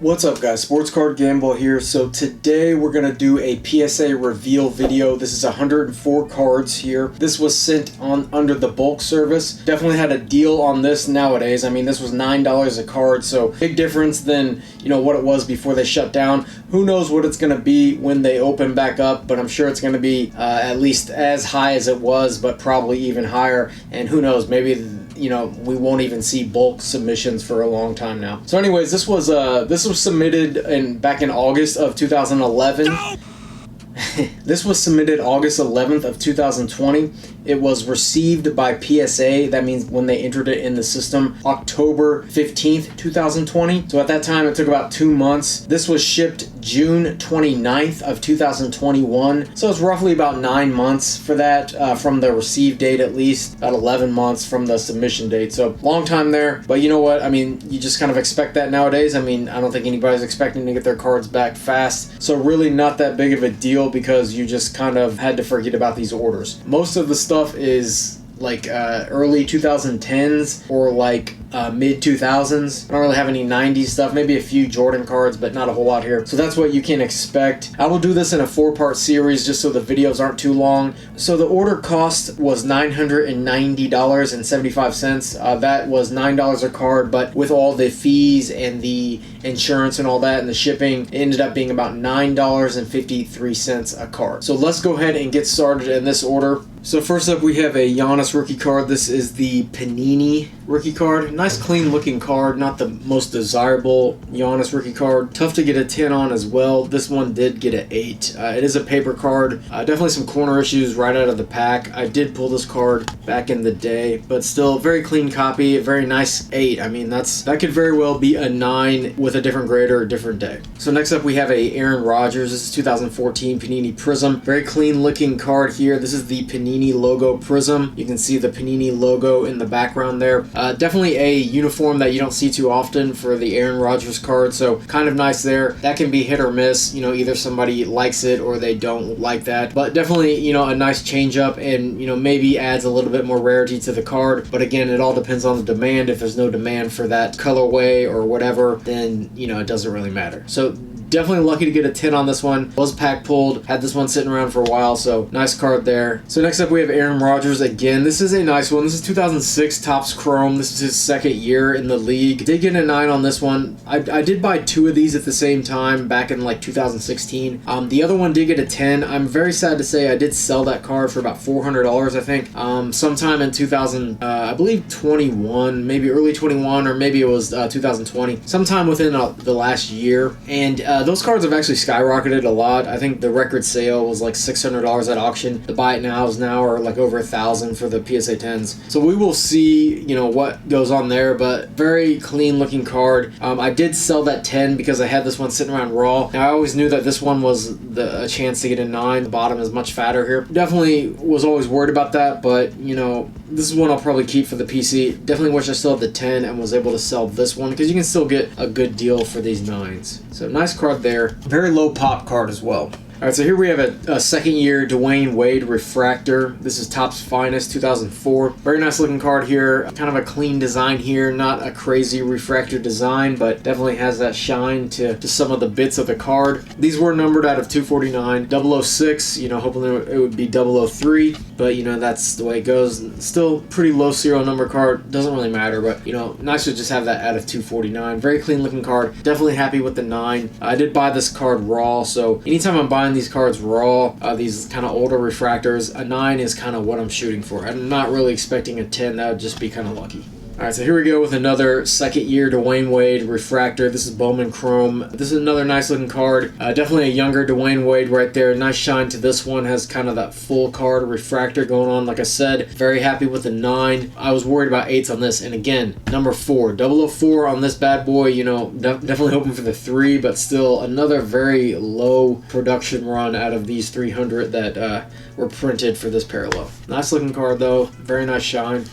What's up guys, Sports Card Gamble here. So today we're going to do a PSA reveal video. This is 104 cards here. This was sent on under the bulk service. Definitely had a deal on this nowadays. I mean, this was $9 a card, so big difference than, you know, what it was before they shut down. Who knows what it's going to be when they open back up, but I'm sure it's going to be at least as high as it was, but probably even higher. And who knows, maybe, you know, we won't even see bulk submissions for a long time now. So anyways, this was submitted back in August of 2011. No! This was submitted August 11th of 2020. It was received by PSA. That means when they entered it in the system, October 15th, 2020. So at that time, it took about 2 months. This was shipped June 29th of 2021. So it's roughly about 9 months for that, from the receive date at least, about 11 months from the submission date. So long time there. But you know what? I mean, you just kind of expect that nowadays. I mean, I don't think anybody's expecting to get their cards back fast. So really not that big of a deal because you just kind of had to forget about these orders. Most of the stuff is like early 2010s or like mid 2000s. I don't really have any 90s stuff, maybe a few Jordan cards, but not a whole lot here. So that's what you can expect. I will do this in a 4-part series just so the videos aren't too long. So the order cost was $990.75. That was $9 a card, but with all the fees and the insurance and all that and the shipping, it ended up being about $9.53 a card. So let's go ahead and get started in this order. So first up, we have a Giannis rookie card. This is the Panini rookie card. Nice clean looking card, not the most desirable Giannis rookie card. Tough to get a 10 on as well. This one did get an 8. It is a paper card. Definitely some corner issues right out of the pack. I did pull this card back in the day, but still very clean copy, a very nice 8. I mean, that could very well be a 9 with a different grade or a different day. So next up, we have a Aaron Rodgers. This is 2014 Panini Prism. Very clean looking card here. This is the Panini logo Prism. You can see the Panini logo in the background there. Definitely a uniform that you don't see too often for the Aaron Rodgers card, so kind of nice there. That can be hit or miss, you know, either somebody likes it or they don't like that, but definitely, you know, a nice change up and, you know, maybe adds a little bit more rarity to the card. But again, it all depends on the demand. If there's no demand for that colorway or whatever, then, you know, it doesn't really matter. So definitely lucky to get a 10 on this one. Was pack pulled, had this one sitting around for a while, so nice card there. So next up we have Aaron Rodgers again. This is a nice one. This is 2006 Topps Chrome. This is his second year in the league. Did get a 9 on this one. I did buy 2 of these at the same time back in like 2016. The other one did get a 10. I'm very sad to say I did sell that card for about $400, I think. Sometime in 2000, I believe 21, maybe early 21, or maybe it was 2020. Sometime within the last year. And those cards have actually skyrocketed a lot. I think the record sale was like $600 at auction. The buy it nows now are like over $1,000 for the PSA 10s. So we will see, you know, what goes on there, but very clean looking card. I did sell that 10 because I had this one sitting around raw. Now I always knew that this one was a chance to get a 9. The bottom is much fatter here. Definitely was always worried about that, but you know, this is one I'll probably keep for the PC. Definitely wish I still had the 10 and was able to sell this one because you can still get a good deal for these 9s. So nice card there. Very low pop card as well. Alright, so here we have a second year Dwyane Wade refractor. This is Topps Finest 2004. Very nice looking card here. Kind of a clean design here. Not a crazy refractor design, but definitely has that shine to some of the bits of the card. These were numbered out of 249. 006, you know, hoping it would be 003, but you know, that's the way it goes. Still pretty low serial number card. Doesn't really matter, but you know, nice to just have that out of 249. Very clean looking card. Definitely happy with the 9. I did buy this card raw, so anytime I'm buying these cards raw, these kind of older refractors, a 9 is kind of what I'm shooting for. I'm not really expecting a 10. That would just be kind of lucky. Alright, so here we go with another second year Dwyane Wade refractor. This is Bowman Chrome. This is another nice looking card. Definitely a younger Dwyane Wade right there. Nice shine to this one. Has kind of that full card refractor going on. Like I said, very happy with the 9. I was worried about 8s on this. And again, number 4. 004 on this bad boy. You know, definitely hoping for the 3, but still another very low production run out of these 300 that were printed for this parallel. Nice looking card though. Very nice shine.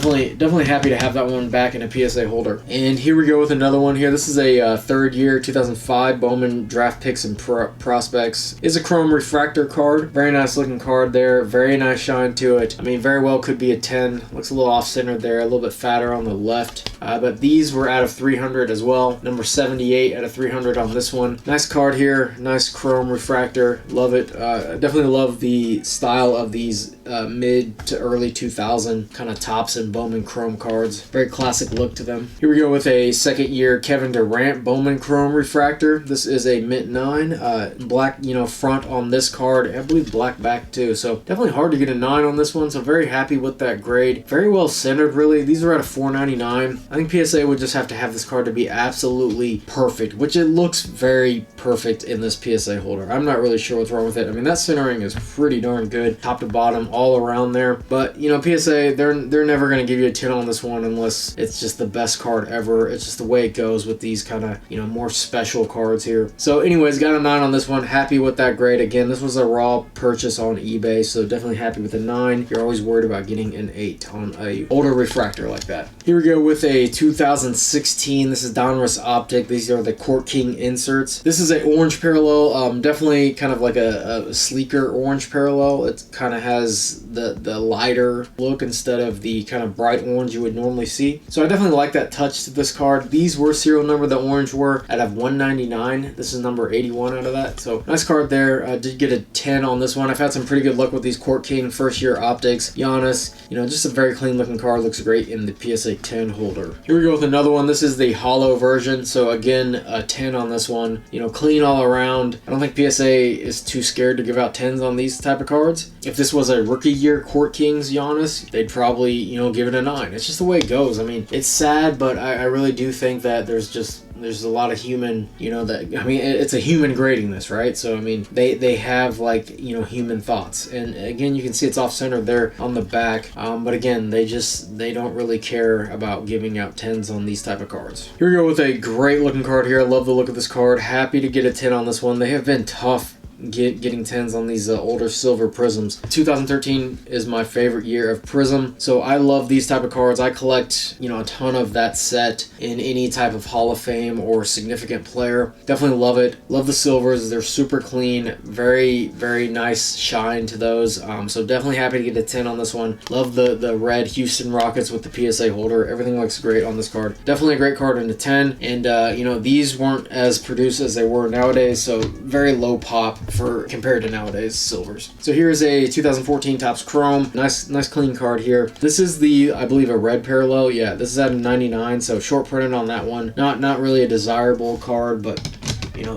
definitely happy to have that one back in a PSA holder. And here we go with another one here. This is a third year 2005 Bowman Draft Picks and Prospects. It's a chrome refractor card. Very nice looking card there. Very nice shine to it. I mean, very well could be a 10. Looks a little off-centered there, a little bit fatter on the left. But these were out of 300 as well. Number 78 out of 300 on this one. Nice card here. Nice chrome refractor. Love it. Definitely love the style of these mid to early 2000 kind of Topps and Bowman chrome cards. Very classic look to them. Here we go with a second year Kevin Durant Bowman chrome refractor. This is a mint 9. Black, front on this card. I believe black back too. So definitely hard to get a 9 on this one. So very happy with that grade. Very well centered really. These are out of $4.99. I think PSA would just have to have this card to be absolutely perfect, which it looks very perfect in this PSA holder. I'm not really sure what's wrong with it. I mean, that centering is pretty darn good, top to bottom, all around there. But PSA, they're never going to give you a 10 on this one unless it's just the best card ever. It's just the way it goes with these kind of more special cards here. So anyways, got a 9 on this one. Happy with that grade. Again, this was a raw purchase on eBay, so definitely happy with a 9. You're always worried about getting an 8 on a older refractor like that. Here we go with a 2016. This is Donruss Optic. These are the Court King inserts. This is a orange parallel. Definitely kind of like a sleeker orange parallel. It kind of has the lighter look instead of the kind of bright orange you would normally see. So I definitely like that touch to this card. These were serial number, the orange were out of 199. This is number 81 out of that. So nice card there. Did get a 10 on this one. I've had some pretty good luck with these Court King first year optics. Giannis, just a very clean looking card. Looks great in the PSA 10 holder. Here we go with another one. This is the hollow version. So again, a 10 on this one. Clean all around. I don't think PSA is too scared to give out 10s on these type of cards. If this was a rookie year Court Kings Giannis, they'd probably, give it a 9. It's just the way it goes. I mean, it's sad, but I really do think that there's a lot of human, it's a human grading this, right? So, I mean, they have human thoughts. And again, you can see it's off-centered there on the back. But again, they don't really care about giving out 10s on these type of cards. Here we go with a great looking card here. I love the look of this card. Happy to get a 10 on this one. They have been tough getting 10s on these older silver prisms. 2013 is my favorite year of prism, so I love these type of cards. I collect a ton of that set in any type of Hall of Fame or significant player. Definitely love it. Love the silvers. They're super clean. Very, very nice shine to those. So definitely happy to get a 10 on this one. Love the red Houston Rockets with the PSA holder. Everything looks great on this card. Definitely a great card in the 10. And these weren't as produced as they were nowadays, so very low pop compared to nowadays silvers. So here's a 2014 Topps Chrome. Nice clean card here. This is I believe a red parallel. Yeah, this is out of 99, so short printed on that one. Not really a desirable card, but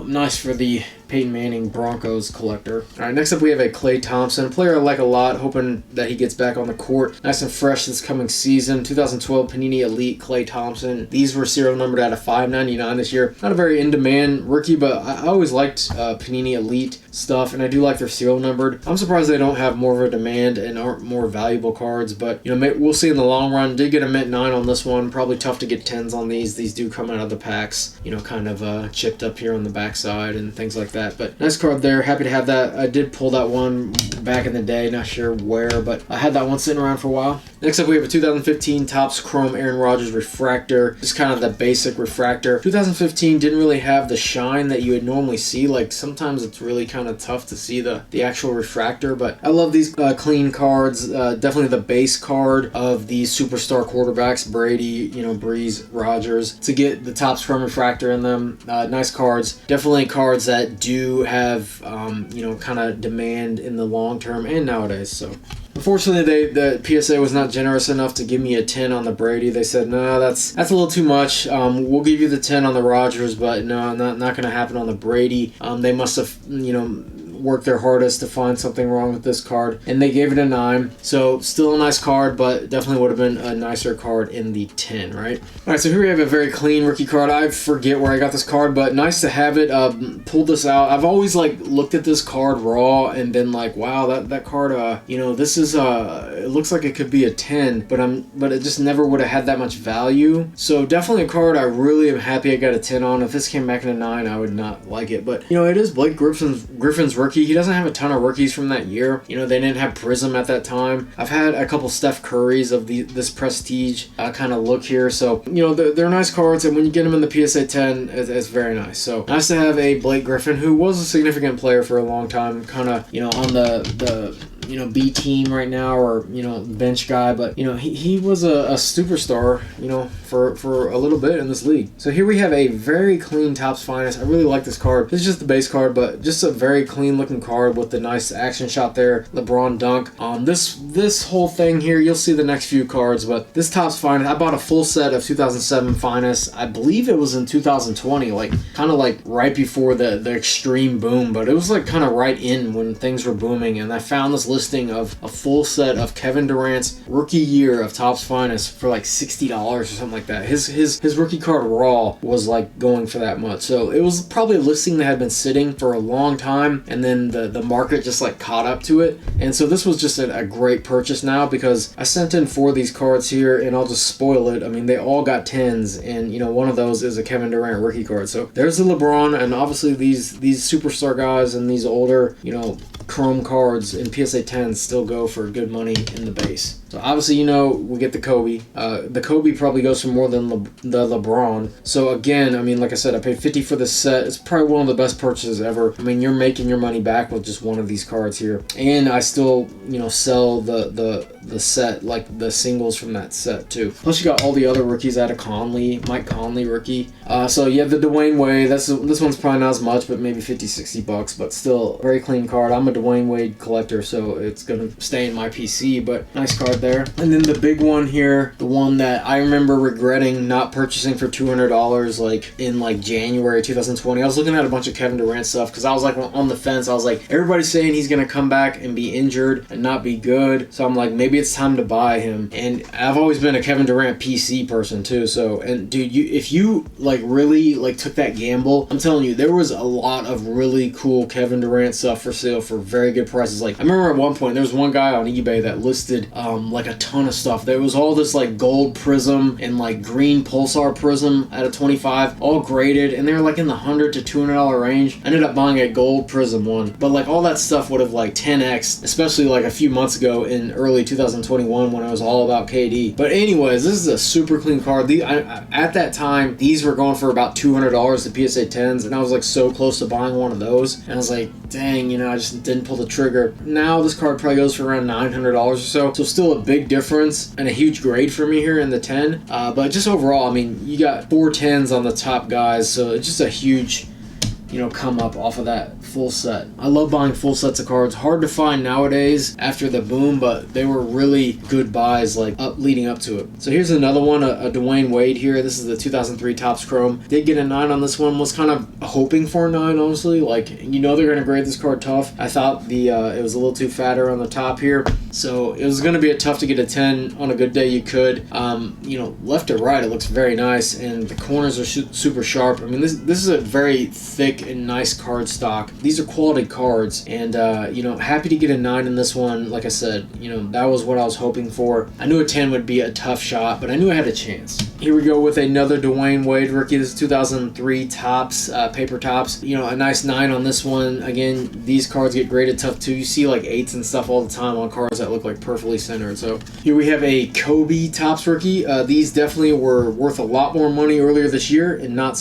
nice for the Peyton Manning Broncos collector. All right, next up we have a Klay Thompson, a player I like a lot, hoping that he gets back on the court. Nice and fresh this coming season. 2012 Panini Elite Klay Thompson. These were serial numbered out of $5.99 this year. Not a very in-demand rookie, but I always liked Panini Elite stuff, and I do like their serial numbered. I'm surprised they don't have more of a demand and aren't more valuable cards, but we'll see in the long run. Did get a mint 9 on this one. Probably tough to get 10s on these. These do come out of the packs, kind of chipped up here on the backside and things like that. But nice card there. Happy to have that. I did pull that one back in the day. Not sure where, but I had that one sitting around for a while. Next up, we have a 2015 Topps Chrome Aaron Rodgers refractor. Just kind of the basic refractor. 2015 didn't really have the shine that you would normally see. Like sometimes it's really kind of tough to see the actual refractor, but I love these clean cards. Definitely the base card of these superstar quarterbacks, Brady, Breeze, Rodgers. To get the Topps Chrome refractor in them, nice cards. Definitely cards that do have kind of demand in the long term and nowadays. So unfortunately, the PSA was not generous enough to give me a 10 on the Brady. They said, no, that's a little too much. We'll give you the 10 on the Rodgers, but no, not going to happen on the Brady. They must have, worked their hardest to find something wrong with this card, and they gave it a 9. So still a nice card, but definitely would have been a nicer card in the 10, right? All right, so here we have a very clean rookie card. I forget where I got this card, but nice to have it. Pulled this out. I've always looked at this card raw and been like, wow, that card, this is it looks like it could be a 10, but it just never would have had that much value. So definitely a card I really am happy I got a 10 on. If this came back in a 9, I would not like it, but it is Blake Griffin's rookie rookie. He doesn't have a ton of rookies from that year. You know, they didn't have Prism at that time. I've had a couple Steph Currys of this prestige kind of look here. So, you know, they're nice cards, and when you get them in the PSA 10, it's very nice. So nice to have a Blake Griffin, who was a significant player for a long time, kind of, you know, on the you know, B team right now, or, you know, bench guy, but, you know, he was a superstar, you know, for a little bit in this league. So here we have a very clean Topps Finest. I really like this card. This is just the base card, but just a very clean looking card with the nice action shot there, LeBron dunk. This whole thing here, you'll see the next few cards, but this Topps Finest, I bought a full set of 2007 Finest. I believe it was in 2020, like kind of like right before the extreme boom, but it was like kind of right in when things were booming, and I found this listing of a full set of Kevin Durant's rookie year of Topps Finest for like $60 or something like that. His rookie card raw was like going for that much. So it was probably a listing that had been sitting for a long time, and then the market just like caught up to it. And so this was just a great purchase now, because I sent in 4 of these cards here, and I'll just spoil it. I mean, they all got 10s, and, you know, one of those is a Kevin Durant rookie card. So there's the LeBron, and obviously these superstar guys and these older, you know, chrome cards in PSA 10 still go for good money in the base. So obviously, you know, we get the Kobe. The Kobe probably goes for more than the LeBron. So again, I mean, like I said, I paid $50 for this set. It's probably one of the best purchases ever. I mean, you're making your money back with just one of these cards here. And I still, you know, sell the set, like the singles from that set too. Plus you got all the other rookies out of Conley, Mike Conley rookie. So you have the Dwyane Wade. This one's probably not as much, but maybe $50-$60, but still very clean card. I'm a Dwyane Wade collector, so it's gonna stay in my PC, but nice card there. And then the big one here, the one that I remember regretting not purchasing for $200 like in like January 2020. I was looking at a bunch of Kevin Durant stuff because I was like on the fence. I was like, everybody's saying he's gonna come back and be injured and not be good, so I'm like, maybe it's time to buy him. And I've always been a Kevin Durant PC person too, so, and dude, if you like really like took that gamble, I'm telling you, there was a lot of really cool Kevin Durant stuff for sale for very good prices. Like I remember at one point there was one guy on eBay that listed like a ton of stuff. There was all this like gold prism and like green pulsar prism at a 25, all graded, and they were like in the $100 to $200 range. I ended up buying a gold prism one, but like all that stuff would have like 10x, especially like a few months ago in early 2021 when it was all about KD. But anyways, this is a super clean card. At that time, these were going for about $200 the PSA 10s, and I was like so close to buying one of those, and I was like, dang, you know, I just didn't pull the trigger. Now this card probably goes for around $900 or so still a big difference and a huge grade for me here in the 10, but just overall, I mean, you got 4 10s on the top guys, so it's just a huge, you know, come up off of that full set. I love buying full sets of cards. Hard to find nowadays after the boom, but they were really good buys like leading up to it. So here's another one, a Dwyane Wade here. This is the 2003 Topps Chrome. Did get a 9 on this one. Was kind of hoping for a 9, honestly. Like, you know, they're going to grade this card tough. I thought it was a little too fatter on the top here, so it was going to be tough to get a 10 on a good day. You could, you know, left to right, it looks very nice, and the corners are super sharp. I mean, this is a very thick and nice card stock. These are quality cards, and you know, happy to get a 9 in this one. Like I said, you know, that was what I was hoping for. I knew a 10 would be a tough shot, but I knew I had a chance. Here we go with another Dwyane Wade rookie. This is 2003 Topps, paper Topps. You know, a nice 9 on this one. Again, these cards get graded tough too. You see like 8s and stuff all the time on cards that look like perfectly centered. So here we have a Kobe Topps rookie. These definitely were worth a lot more money earlier this year, and not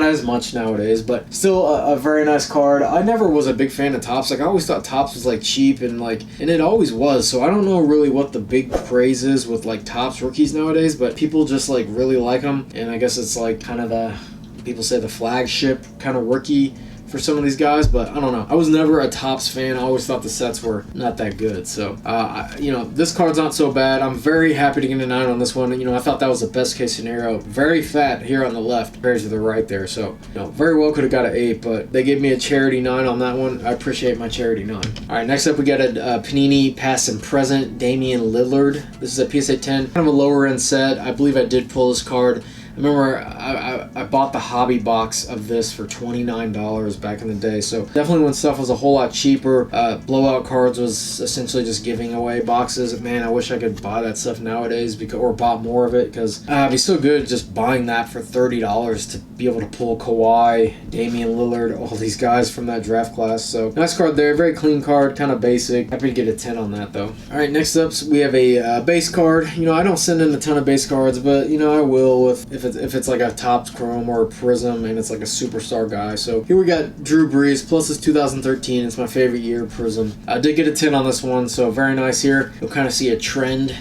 as much nowadays, but still a very nice card. I never was a big fan of Topps. Like, I always thought Topps was like cheap, and it always was. So I don't know really what the big craze is with like Topps rookies nowadays, but people just like really like them, and I guess it's like kind of people say the flagship kind of rookie for some of these guys, but I don't know. I was never a Topps fan. I always thought the sets were not that good. So, you know, this card's not so bad. I'm very happy to get a 9 on this one. You know, I thought that was the best case scenario. Very fat here on the left compared to the right there. So, you know, very well could have got an 8, but they gave me a charity 9 on that one. I appreciate my charity 9. All right, next up we got a Panini Past and Present Damian Lillard. This is a PSA 10, kind of a lower end set. I believe I did pull this card remember I bought the hobby box of this for $29 back in the day. So definitely when stuff was a whole lot cheaper, blowout cards was essentially just giving away boxes. Man, I wish I could buy that stuff nowadays, or bought more of it, because it'd be so good just buying that for $30 to be able to pull Kawhi, Damian Lillard, all these guys from that draft class. So nice card there, very clean card, kind of basic. Happy to get a 10 on that though. All right, next up we have a base card. You know, I don't send in a ton of base cards, but you know I will if it's like a Topps Chrome or a Prism and it's like a superstar guy. So here we got Drew Brees plus his 2013. It's my favorite year Prism. I did get a 10 on this one, so very nice here. You'll kind of see a trend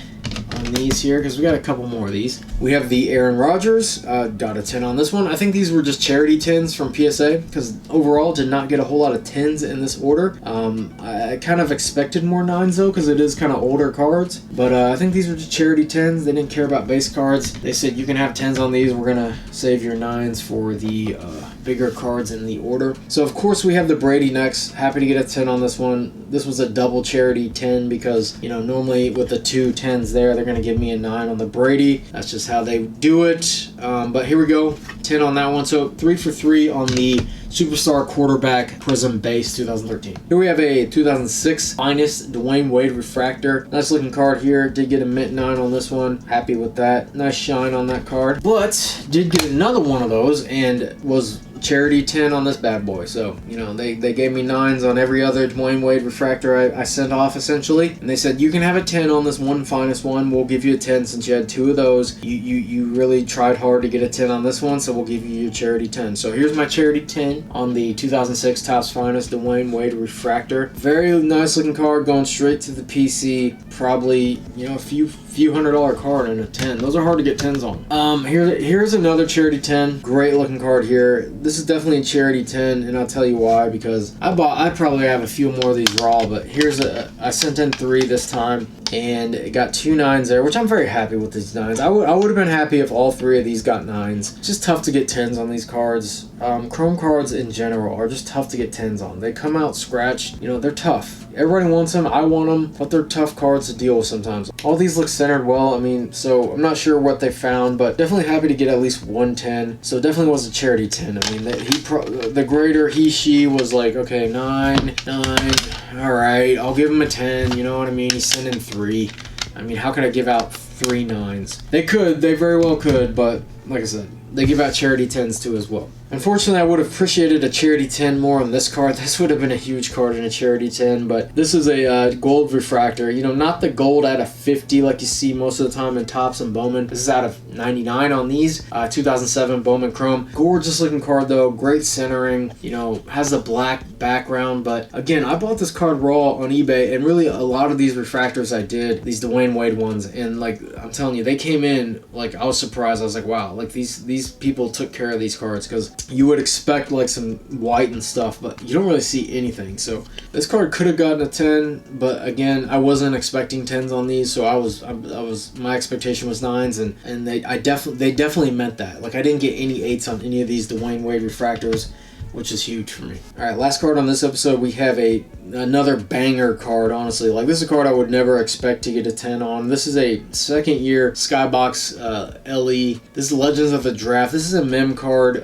on these here because we got a couple more of these. We have the Aaron Rodgers, got a 10 on this one. I think these were just charity 10s from PSA because overall did not get a whole lot of 10s in this order. I kind of expected more 9s though because it is kind of older cards, but I think these were just charity 10s. They didn't care about base cards. They said you can have 10s on these, we're gonna save your 9s for the bigger cards in the order. So of course we have the Brady next. Happy to get a 10 on this one. This was a double charity 10 because, you know, normally with the two 10s there, they're going to give me a 9 on the Brady. That's just how they do it. But here we go, 10 on that one. So 3 for 3 on the Superstar Quarterback Prism Base 2013. Here we have a 2006 Finest Dwyane Wade Refractor. Nice looking card here. Did get a mint 9 on this one. Happy with that. Nice shine on that card. But did get another one of those and was charity 10 on this bad boy. So, you know, they gave me 9s on every other Dwyane Wade refractor I sent off essentially. And they said, you can have a 10 on this one Finest one. We'll give you a 10 since you had 2 of those. You really tried hard to get a 10 on this one, so we'll give you your charity 10. So here's my charity 10 on the 2006 Topps Finest Dwyane Wade Refractor. Very nice looking card, going straight to the PC. Probably, you know, a few $100 card and a 10. Those are hard to get 10s on. Here's another charity 10. Great looking card here. This is definitely a charity 10, and I'll tell you why, because I probably have a few more of these raw, but I sent in 3 this time and it got 2 9s there, which I'm very happy with these 9s. I would have been happy if all 3 of these got 9s. It's just tough to get 10s on these cards. Chrome cards in general are just tough to get 10s on. They come out scratched. You know, they're tough. Everybody wants them. I want them, but they're tough cards to deal with sometimes. All these look centered well. I mean, so I'm not sure what they found, but definitely happy to get at least 1 10. So it definitely was a charity 10. I mean, the grader, she was like, okay, 9, all right, I'll give him a 10. You know what I mean? He's sending 3. I mean, how could I give out 3 9s? They very well could, but like I said, they give out charity 10s too as well. Unfortunately, I would have appreciated a charity 10 more on this card. This would have been a huge card in a charity 10, but this is a gold refractor. You know, not the gold out of 50 like you see most of the time in Topps and Bowman. This is out of 99 on these. 2007 Bowman Chrome. Gorgeous looking card though. Great centering. You know, has the black background, but again, I bought this card raw on eBay, and really a lot of these refractors I did, these Dwyane Wade ones, and like I'm telling you, they came in, like I was surprised. I was like, wow, like these people took care of these cards, because you would expect like some white and stuff, but you don't really see anything. So this card could have gotten a 10, but again, I wasn't expecting 10s on these, so I was my expectation was 9s, and they definitely meant that. Like I didn't get any 8s on any of these Dwyane Wade refractors, which is huge for me. All right, last card on this episode, we have another banger card, honestly. Like, this is a card I would never expect to get a 10 on. This is a second year Skybox LE. This is Legends of the Draft. This is a mem card,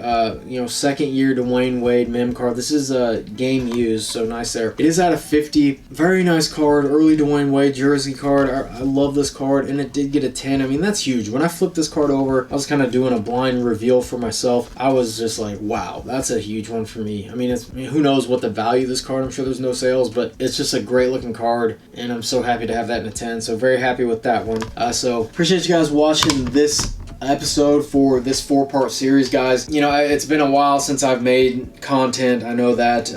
you know, second year Dwyane Wade mem card. This is game used, so nice there. It is out of 50. Very nice card, early Dwyane Wade jersey card. I love this card, and it did get a 10. I mean, that's huge. When I flipped this card over, I was kind of doing a blind reveal for myself. I was just like, wow, that's a huge one for me. I mean, who knows what the value of this card. I'm sure there's no sales, but it's just a great looking card, and I'm so happy to have that in a 10. So very happy with that one. So appreciate you guys watching this episode for this 4-part series, guys. You know, it's been a while since I've made content. I know that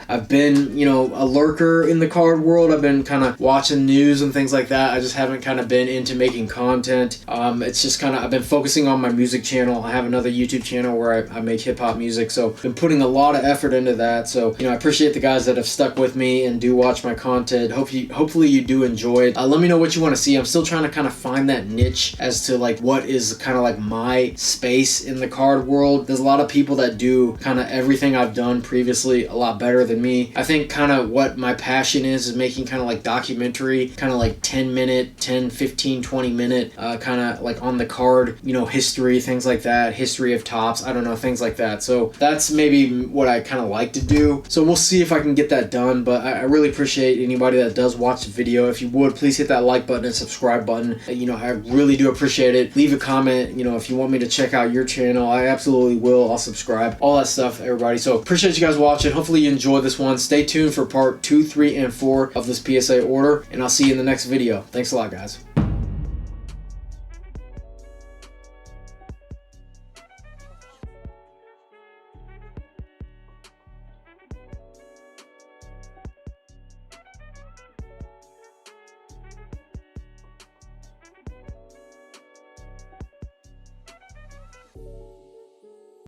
I've been, you know, a lurker in the card world. I've been kind of watching news and things like that. I just haven't kind of been into making content. It's just kind of, I've been focusing on my music channel. I have another YouTube channel where I make hip-hop music, so I've been putting a lot of effort into that. So, you know, I appreciate the guys that have stuck with me and do watch my content. Hopefully you do enjoy it. Let me know what you want to see. I'm still trying to kind of find that niche as to like what is kind of like my space in the card world. There's a lot of people that do kind of everything I've done previously a lot better than me. I think kind of what my passion is making kind of like documentary, kind of like 10-minute, 10, 15, 20-minute kind of like on the card, you know, history, things like that, history of tops, I don't know, things like that. So that's maybe what I kind of like to do. So we'll see if I can get that done, but I really appreciate anybody that does watch the video. If you would, please hit that like button and subscribe button. You know, I really do appreciate it. Leave a comment, you know, if you want me to check out your channel, I absolutely will. I'll subscribe, all that stuff, everybody. So appreciate you guys watching. Hopefully you enjoyed this one. Stay tuned for part 2, 3, and 4 of this PSA order, and I'll see you in the next video. Thanks a lot, guys.